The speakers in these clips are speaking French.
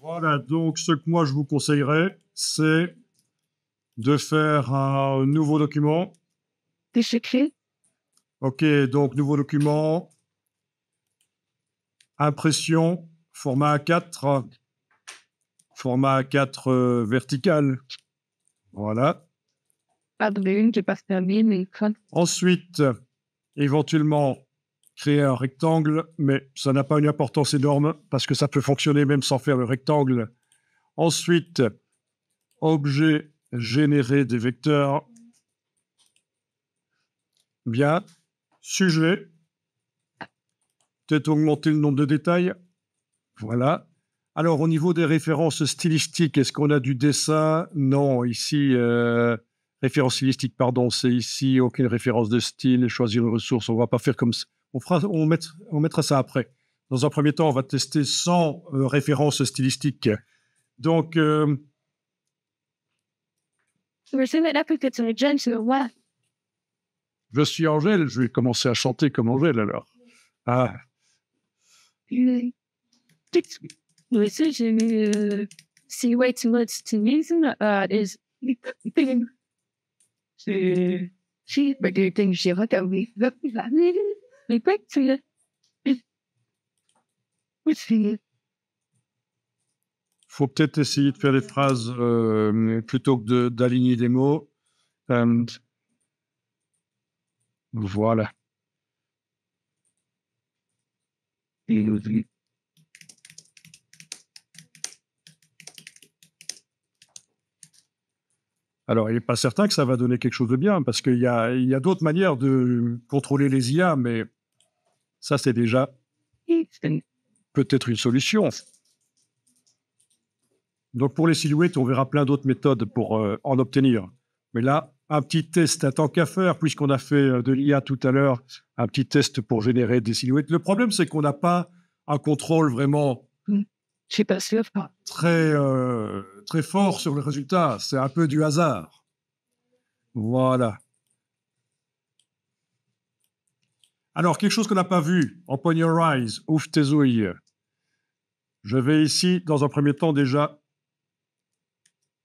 Voilà, donc ce que moi je vous conseillerais, c'est de faire un nouveau document. D'écrire. Ok, donc nouveau document, impression, format A4, format A4 vertical. Voilà. Pas de une, j'ai pas servi, mais quand Ensuite, éventuellement, créer un rectangle, mais ça n'a pas une importance énorme parce que ça peut fonctionner même sans faire le rectangle. Ensuite, objet, générer des vecteurs. Bien. Sujet, peut-être augmenter le nombre de détails. Voilà. Alors, au niveau des références stylistiques, est-ce qu'on a du dessin? Non, ici, référence stylistique, pardon, c'est ici, aucune référence de style, choisir une ressource, on va pas faire comme ça. On mettra ça après. Dans un premier temps, on va tester sans référence stylistique. Donc, je sais là peut-être sur les jeunes, sur moi. je suis Angèle, je vais commencer à chanter comme Angèle alors. Ah, Oui, ça, j'ai see way too much to reason is c'est si mais des things j'ai regardé les pas tu aussi faut peut-être essayer de faire des phrases plutôt que d'aligner des mots. Voilà. Alors, il n'est pas certain que ça va donner quelque chose de bien, parce qu'il y a d'autres manières de contrôler les IA, mais ça, c'est déjà peut-être une solution. Donc, pour les silhouettes, on verra plein d'autres méthodes pour en obtenir. Mais là, un petit test, à tant qu'à faire, puisqu'on a fait de l'IA tout à l'heure, un petit test pour générer des silhouettes. Le problème, c'est qu'on n'a pas un contrôle vraiment je sais pas sûr très fort sur le résultat. C'est un peu du hasard. Voilà. Alors, quelque chose qu'on n'a pas vu, open your eyes, ouvre tes ouïes. Je vais ici, dans un premier temps déjà,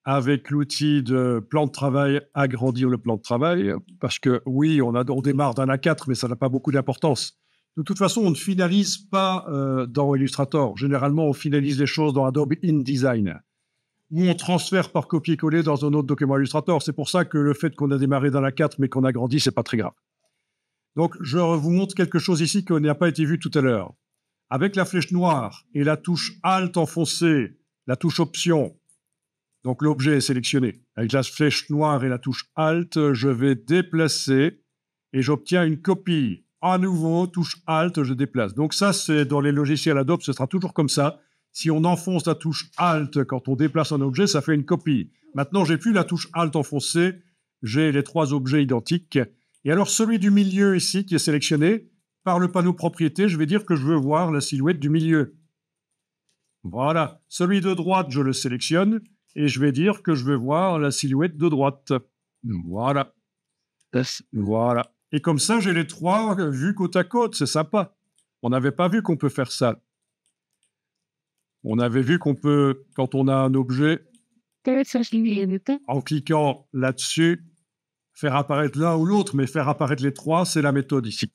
avec l'outil de plan de travail, agrandir le plan de travail, parce que oui, on démarre d'un A4, mais ça n'a pas beaucoup d'importance. De toute façon, on ne finalise pas dans Illustrator. Généralement, on finalise les choses dans Adobe InDesign, ou on transfère par copier-coller dans un autre document Illustrator. C'est pour ça que le fait qu'on a démarré dans l'A4, mais qu'on a grandi, c'est pas très grave. Donc, je vous montre quelque chose ici qui n'a pas été vu tout à l'heure. Avec la flèche noire et la touche Alt enfoncée, la touche Option, donc l'objet est sélectionné. Avec la flèche noire et la touche Alt, je vais déplacer et j'obtiens une copie. À nouveau, touche Alt, je déplace. Donc ça, c'est dans les logiciels Adobe, ce sera toujours comme ça. Si on enfonce la touche Alt quand on déplace un objet, ça fait une copie. Maintenant, j'ai plus la touche Alt enfoncée, j'ai les trois objets identiques. Et alors, celui du milieu ici, qui est sélectionné, par le panneau propriété, je vais dire que je veux voir la silhouette du milieu. Voilà. Celui de droite, je le sélectionne et je vais dire que je veux voir la silhouette de droite. Voilà. Voilà. Et comme ça, j'ai les trois vus côte à côte. C'est sympa. On n'avait pas vu qu'on peut faire ça. On avait vu qu'on peut, quand on a un objet, en cliquant là-dessus, faire apparaître l'un ou l'autre, mais faire apparaître les trois, c'est la méthode ici.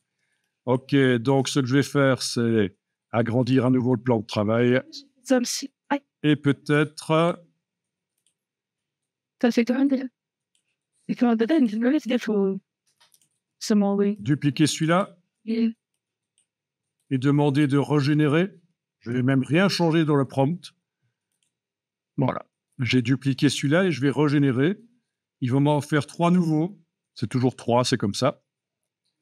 Ok, donc ce que je vais faire, c'est agrandir à nouveau le plan de travail. Et peut-être... dupliquer celui-là et demander de régénérer. Je vais même rien changer dans le prompt. Voilà. J'ai dupliqué celui-là et je vais régénérer. Il va m'en faire trois nouveaux. C'est toujours trois, c'est comme ça.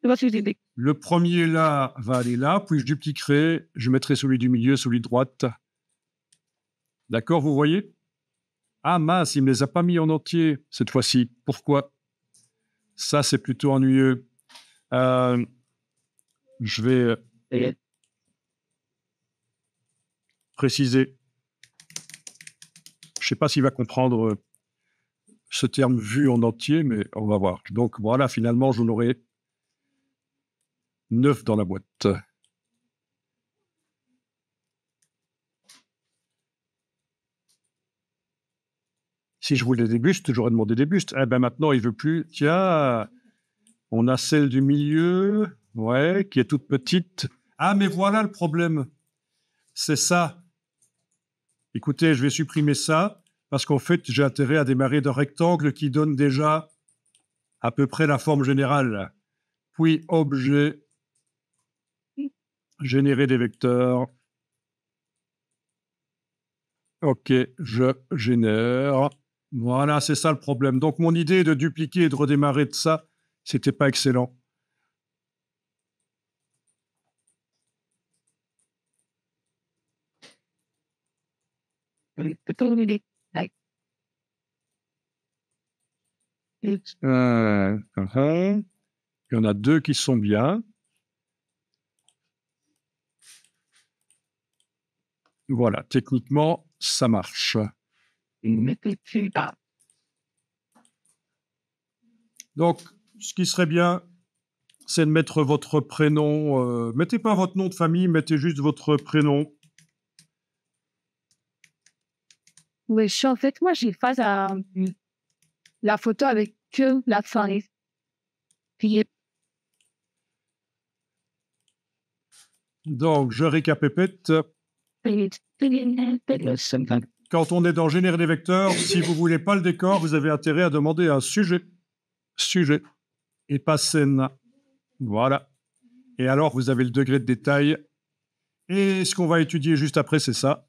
Le premier là va aller là, puis je dupliquerai, je mettrai celui du milieu, celui de droite. D'accord, vous voyez? Ah mince, il ne me les a pas mis en entier cette fois-ci. Pourquoi? Ça, c'est plutôt ennuyeux. Je vais préciser. Je ne sais pas s'il va comprendre ce terme vu en entier, mais on va voir. Donc voilà, finalement, j'en aurai 9 dans la boîte. Si je voulais des bustes, j'aurais demandé des bustes. Eh ben maintenant, il veut plus. Tiens, on a celle du milieu, ouais, qui est toute petite. Ah, mais voilà le problème. C'est ça. Écoutez, je vais supprimer ça parce qu'en fait, j'ai intérêt à démarrer d'un rectangle qui donne déjà à peu près la forme générale. Puis, objet, générer des vecteurs. OK, je génère. Voilà, c'est ça le problème. Donc, mon idée de dupliquer et de redémarrer de ça, c'était pas excellent. Il y en a deux qui sont bien. Voilà, techniquement, ça marche. Donc, ce qui serait bien, c'est de mettre votre prénom. Mettez pas votre nom de famille, mettez juste votre prénom. Oui, en fait, moi, j'ai fait la photo avec que la fin. Puis, Donc, je récapépète. Quand on est dans générer des vecteurs, si vous voulez pas le décor, vous avez intérêt à demander un sujet. Sujet. Et pas scène. Voilà. Et alors, vous avez le degré de détail. Et ce qu'on va étudier juste après, c'est ça.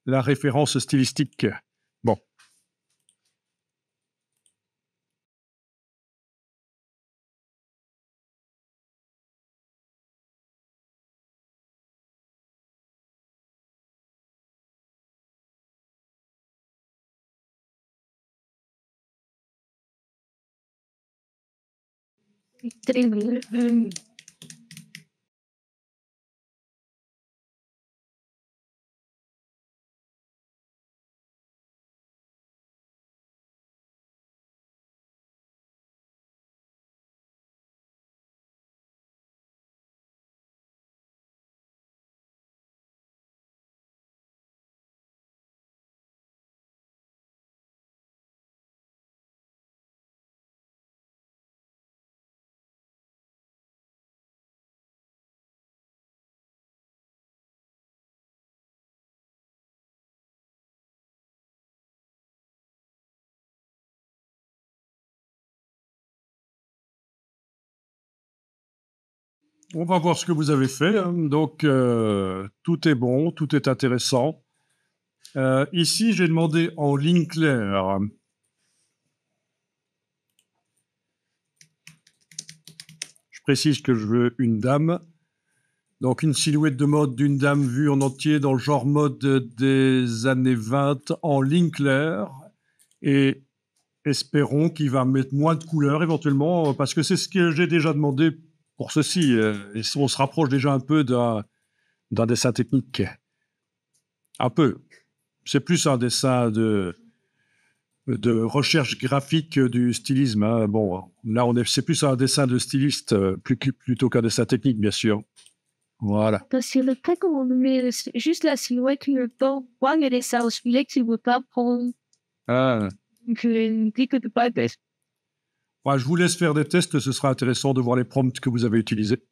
La référence stylistique. Bon. On va voir ce que vous avez fait. Donc, tout est bon, tout est intéressant. Ici, j'ai demandé en ligne claire. Je précise que je veux une dame. Donc, une silhouette de mode d'une dame vue en entier dans le genre mode des années 20 en ligne claire. Et espérons qu'il va mettre moins de couleurs éventuellement, parce que c'est ce que j'ai déjà demandé pour ceci. Et on se rapproche déjà un peu d'un dessin technique. Un peu. C'est plus un dessin de recherche graphique du stylisme. Hein. Bon, là, c'est plus un dessin de styliste plutôt qu'un dessin technique, bien sûr. Voilà. parce que le fait qu'on met juste la silhouette, le temps, moi, il y a des sens qui ne veut pas prendre Ah. une pique de pas bête. Ouais, je vous laisse faire des tests. Ce sera intéressant de voir les prompts que vous avez utilisés.